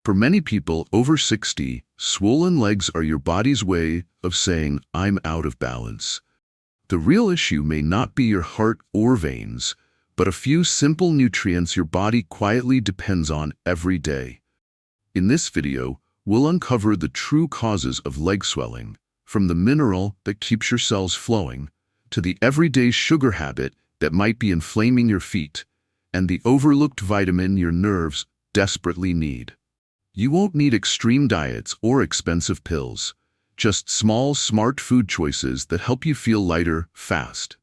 For many people over 60, swollen legs are your body's way of saying, "I'm out of balance." The real issue may not be your heart or veins, but a few simple nutrients your body quietly depends on every day. In this video, we'll uncover the true causes of leg swelling, from the mineral that keeps your cells flowing, to the everyday sugar habit that might be inflaming your feet, and the overlooked vitamin your nerves desperately need. You won't need extreme diets or expensive pills, just small, smart food choices that help you feel lighter fast.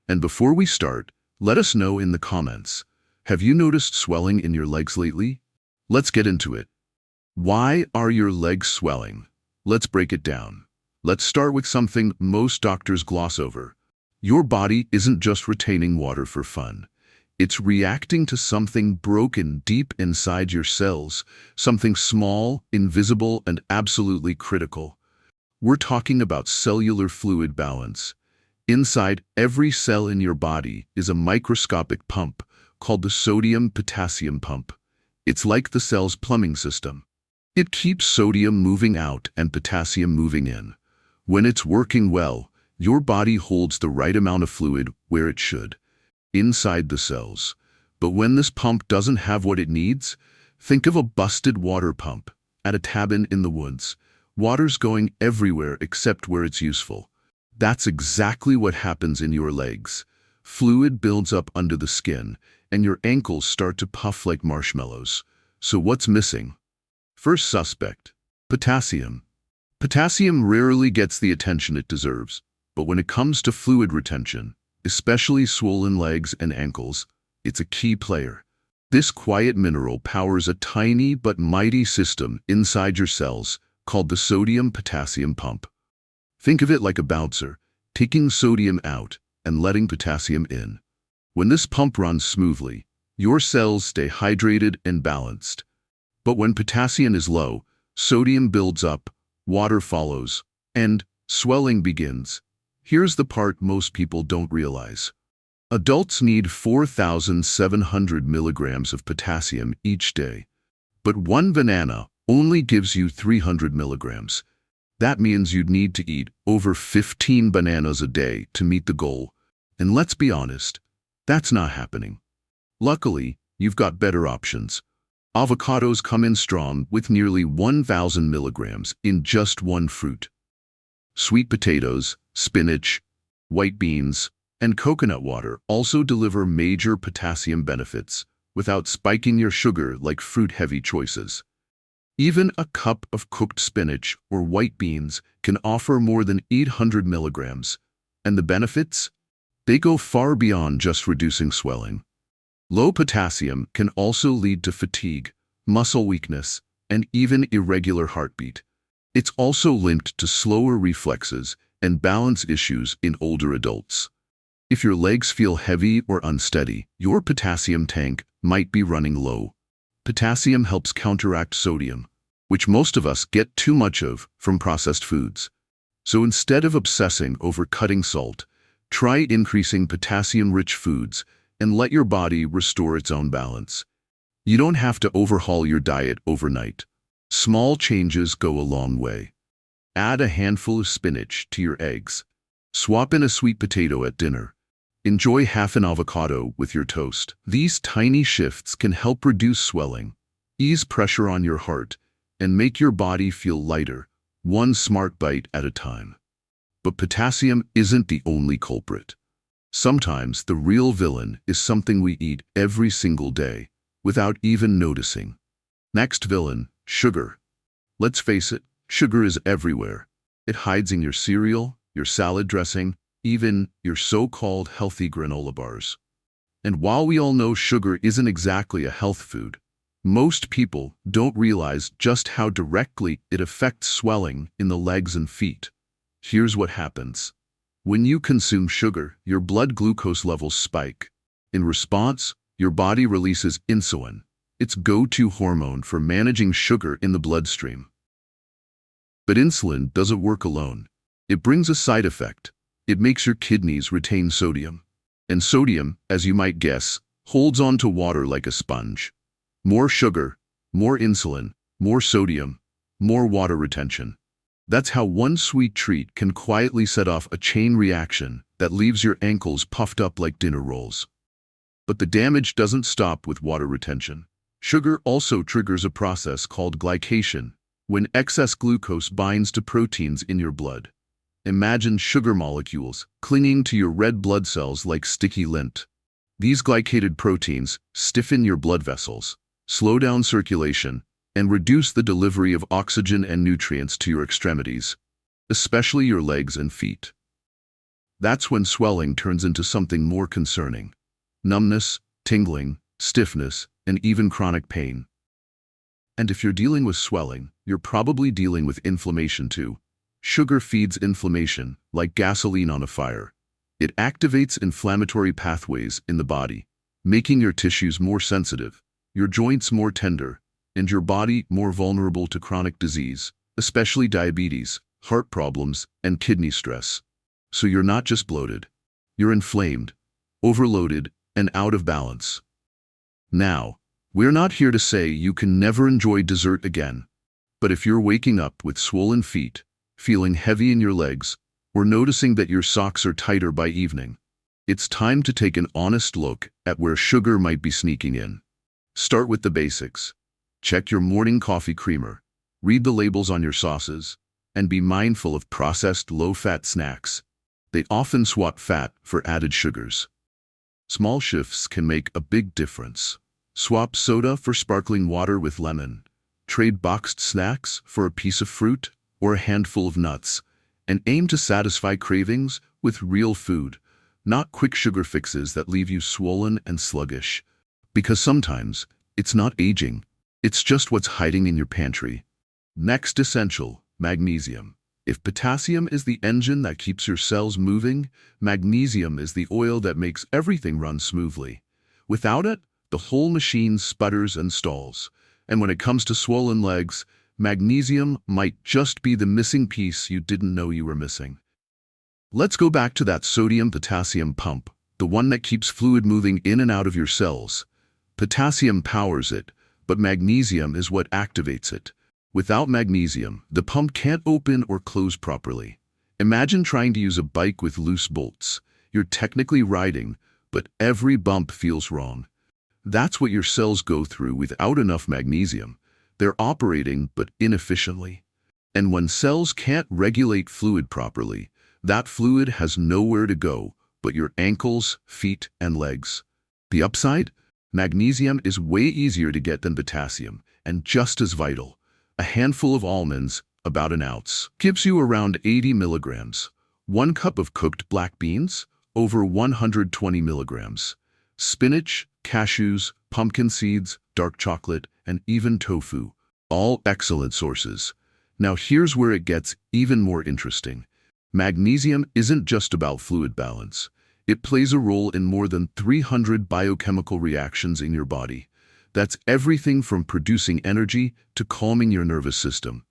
And before we start, let us know in the comments, have you noticed swelling in your legs lately? Let's get into it. Why are your legs swelling? Let's break it down. Let's start with something most doctors gloss over. Your body isn't just retaining water for fun. It's reacting to something broken deep inside your cells, something small, invisible, and absolutely critical. We're talking about cellular fluid balance. Inside every cell in your body is a microscopic pump called the sodium-potassium pump. It's like the cell's plumbing system. It keeps sodium moving out and potassium moving in. When it's working well, your body holds the right amount of fluid where it should, inside the cells. But when this pump doesn't have what it needs, think of a busted water pump at a cabin in the woods. Water's going everywhere except where it's useful. That's exactly what happens in your legs. Fluid builds up under the skin, and your ankles start to puff like marshmallows. So what's missing? First suspect, potassium. Potassium rarely gets the attention it deserves, but when it comes to fluid retention, especially swollen legs and ankles, it's a key player. This quiet mineral powers a tiny but mighty system inside your cells called the sodium-potassium pump. Think of it like a bouncer, taking sodium out and letting potassium in. When this pump runs smoothly, your cells stay hydrated and balanced. But when potassium is low, sodium builds up, water follows, and swelling begins. Here's the part most people don't realize. Adults need 4,700 milligrams of potassium each day, but one banana only gives you 300 milligrams. That means you'd need to eat over 15 bananas a day to meet the goal. And let's be honest, that's not happening. Luckily, you've got better options. Avocados come in strong with nearly 1,000 milligrams in just one fruit. Sweet potatoes, spinach, white beans, and coconut water also deliver major potassium benefits without spiking your sugar like fruit-heavy choices. Even a cup of cooked spinach or white beans can offer more than 800 milligrams. And the benefits? They go far beyond just reducing swelling. Low potassium can also lead to fatigue, muscle weakness, and even irregular heartbeat. It's also linked to slower reflexes and balance issues in older adults. If your legs feel heavy or unsteady, your potassium tank might be running low. Potassium helps counteract sodium, which most of us get too much of from processed foods. So instead of obsessing over cutting salt, try increasing potassium-rich foods and let your body restore its own balance. You don't have to overhaul your diet overnight. Small changes go a long way. Add a handful of spinach to your eggs. Swap in a sweet potato at dinner. Enjoy half an avocado with your toast. These tiny shifts can help reduce swelling, ease pressure on your heart, and make your body feel lighter, one smart bite at a time. But potassium isn't the only culprit. Sometimes the real villain is something we eat every single day without even noticing. Next villain, sugar. Let's face it, sugar is everywhere. It hides in your cereal, your salad dressing, even your so-called healthy granola bars. And while we all know sugar isn't exactly a health food, most people don't realize just how directly it affects swelling in the legs and feet. Here's what happens. When you consume sugar, your blood glucose levels spike. In response, your body releases insulin, its go-to hormone for managing sugar in the bloodstream. But insulin doesn't work alone. It brings a side effect. It makes your kidneys retain sodium. And sodium, as you might guess, holds on to water like a sponge. More sugar, more insulin, more sodium, more water retention. That's how one sweet treat can quietly set off a chain reaction that leaves your ankles puffed up like dinner rolls. But the damage doesn't stop with water retention. Sugar also triggers a process called glycation, when excess glucose binds to proteins in your blood. Imagine sugar molecules clinging to your red blood cells like sticky lint. These glycated proteins stiffen your blood vessels, slow down circulation, and reduce the delivery of oxygen and nutrients to your extremities, especially your legs and feet. That's when swelling turns into something more concerning: numbness, tingling, stiffness, and even chronic pain. And if you're dealing with swelling, you're probably dealing with inflammation too. Sugar feeds inflammation like gasoline on a fire. It activates inflammatory pathways in the body, making your tissues more sensitive, your joints more tender, and your body more vulnerable to chronic disease, especially diabetes, heart problems, and kidney stress. So you're not just bloated. You're inflamed, overloaded, and out of balance. Now, we're not here to say you can never enjoy dessert again. But if you're waking up with swollen feet, feeling heavy in your legs, or noticing that your socks are tighter by evening, it's time to take an honest look at where sugar might be sneaking in. Start with the basics. Check your morning coffee creamer, read the labels on your sauces, and be mindful of processed low-fat snacks. They often swap fat for added sugars. Small shifts can make a big difference. Swap soda for sparkling water with lemon. Trade boxed snacks for a piece of fruit or a handful of nuts, and aim to satisfy cravings with real food, not quick sugar fixes that leave you swollen and sluggish. Because sometimes, it's not aging, it's just what's hiding in your pantry. Next essential, magnesium. If potassium is the engine that keeps your cells moving, magnesium is the oil that makes everything run smoothly. Without it, the whole machine sputters and stalls. And when it comes to swollen legs, magnesium might just be the missing piece you didn't know you were missing. Let's go back to that sodium-potassium pump, the one that keeps fluid moving in and out of your cells. Potassium powers it, but magnesium is what activates it. Without magnesium, the pump can't open or close properly. Imagine trying to use a bike with loose bolts. You're technically riding, but every bump feels wrong. That's what your cells go through without enough magnesium. They're operating, but inefficiently. And when cells can't regulate fluid properly, that fluid has nowhere to go but your ankles, feet, and legs. The upside? Magnesium is way easier to get than potassium, and just as vital. A handful of almonds, about an ounce, gives you around 80 milligrams. 1 cup of cooked black beans, over 120 milligrams. Spinach, cashews, pumpkin seeds, dark chocolate, and even tofu, all excellent sources. Now here's where it gets even more interesting. Magnesium isn't just about fluid balance. It plays a role in more than 300 biochemical reactions in your body. That's everything from producing energy to calming your nervous system.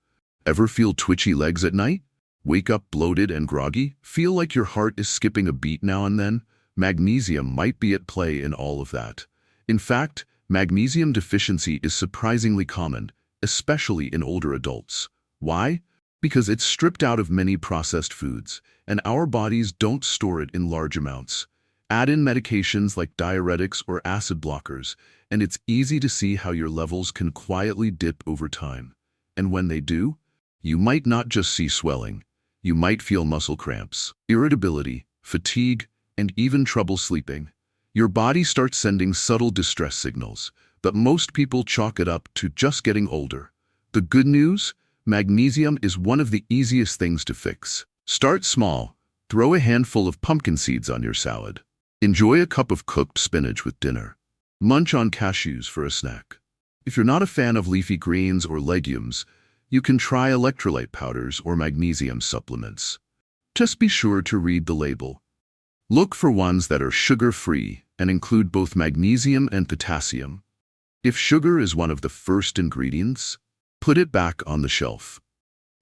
Ever feel twitchy legs at night? Wake up bloated and groggy? Feel like your heart is skipping a beat now and then? Magnesium might be at play in all of that. In fact, magnesium deficiency is surprisingly common, especially in older adults. Why? Because it's stripped out of many processed foods, and our bodies don't store it in large amounts. Add in medications like diuretics or acid blockers, and it's easy to see how your levels can quietly dip over time. And when they do, you might not just see swelling. You might feel muscle cramps, irritability, fatigue, and even trouble sleeping. Your body starts sending subtle distress signals, but most people chalk it up to just getting older. The good news? Magnesium is one of the easiest things to fix. Start small. Throw a handful of pumpkin seeds on your salad. Enjoy a cup of cooked spinach with dinner. Munch on cashews for a snack. If you're not a fan of leafy greens or legumes, you can try electrolyte powders or magnesium supplements. Just be sure to read the label. Look for ones that are sugar-free and include both magnesium and potassium. If sugar is one of the first ingredients, put it back on the shelf.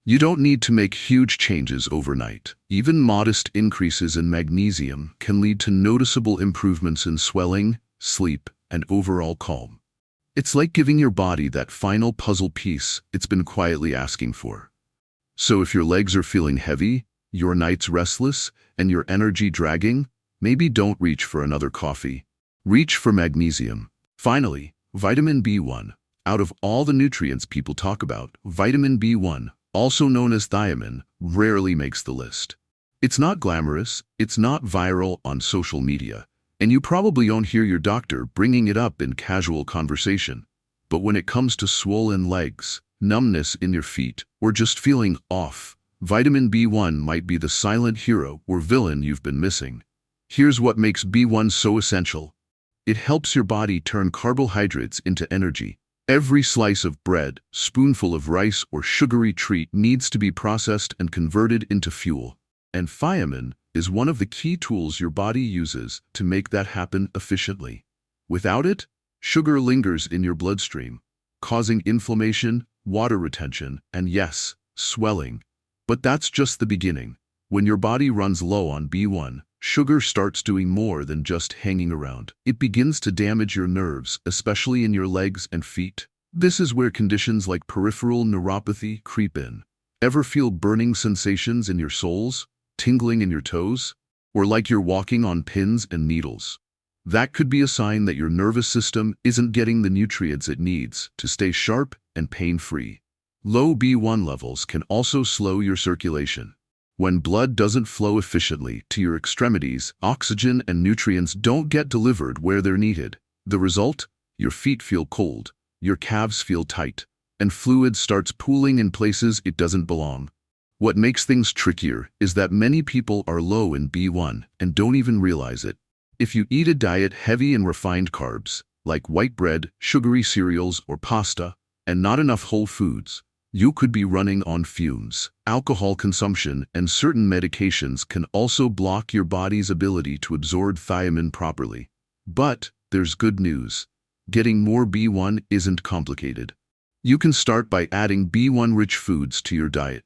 You don't need to make huge changes overnight. Even modest increases in magnesium can lead to noticeable improvements in swelling, sleep, and overall calm. It's like giving your body that final puzzle piece it's been quietly asking for. So if your legs are feeling heavy, your nights restless, and your energy dragging, maybe don't reach for another coffee. Reach for magnesium. Finally, vitamin B1. Out of all the nutrients people talk about, vitamin B1, also known as thiamine, rarely makes the list. It's not glamorous, it's not viral on social media, and you probably don't hear your doctor bringing it up in casual conversation. But when it comes to swollen legs, numbness in your feet, or just feeling off, vitamin B1 might be the silent hero or villain you've been missing. Here's what makes B1 so essential. It helps your body turn carbohydrates into energy. Every slice of bread, spoonful of rice, or sugary treat needs to be processed and converted into fuel. And thiamine is one of the key tools your body uses to make that happen efficiently. Without it, sugar lingers in your bloodstream, causing inflammation, water retention, and yes, swelling. But that's just the beginning. When your body runs low on B1, sugar starts doing more than just hanging around. It begins to damage your nerves, especially in your legs and feet. This is where conditions like peripheral neuropathy creep in. Ever feel burning sensations in your soles, tingling in your toes, or like you're walking on pins and needles? That could be a sign that your nervous system isn't getting the nutrients it needs to stay sharp and pain-free. Low B1 levels can also slow your circulation. When blood doesn't flow efficiently to your extremities, oxygen and nutrients don't get delivered where they're needed. The result? Your feet feel cold, your calves feel tight, and fluid starts pooling in places it doesn't belong. What makes things trickier is that many people are low in B1 and don't even realize it. If you eat a diet heavy in refined carbs, like white bread, sugary cereals, or pasta, and not enough whole foods, you could be running on fumes. Alcohol consumption and certain medications can also block your body's ability to absorb thiamine properly. But there's good news. Getting more B1 isn't complicated. You can start by adding B1-rich foods to your diet.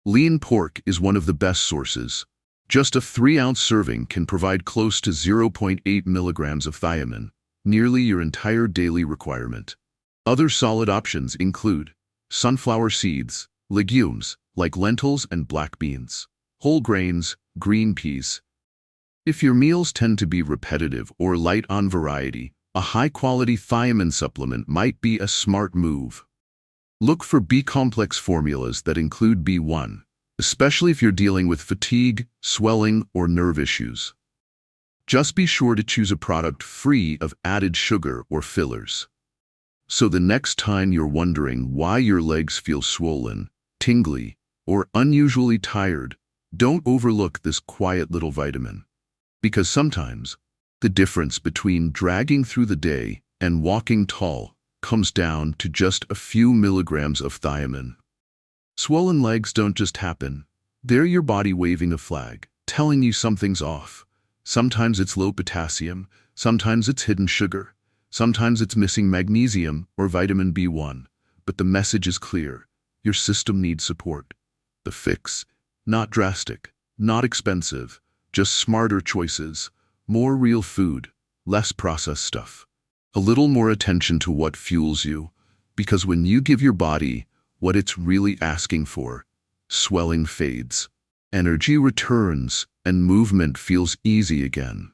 Lean pork is one of the best sources. Just a 3-ounce serving can provide close to 0.8 milligrams of thiamine, nearly your entire daily requirement. Other solid options include sunflower seeds, legumes like lentils and black beans, whole grains, green peas. If your meals tend to be repetitive or light on variety, a high-quality thiamine supplement might be a smart move. Look for B-complex formulas that include B1, especially if you're dealing with fatigue, swelling, or nerve issues. Just be sure to choose a product free of added sugar or fillers. So the next time you're wondering why your legs feel swollen, tingly, or unusually tired, don't overlook this quiet little vitamin. Because sometimes, the difference between dragging through the day and walking tall comes down to just a few milligrams of thiamine. Swollen legs don't just happen. They're your body waving a flag, telling you something's off. Sometimes it's low potassium, sometimes it's hidden sugar, sometimes it's missing magnesium or vitamin B1. But the message is clear. Your system needs support. The fix, not drastic, not expensive, just smarter choices, more real food, less processed stuff. A little more attention to what fuels you, because when you give your body what it's really asking for, swelling fades, energy returns, and movement feels easy again.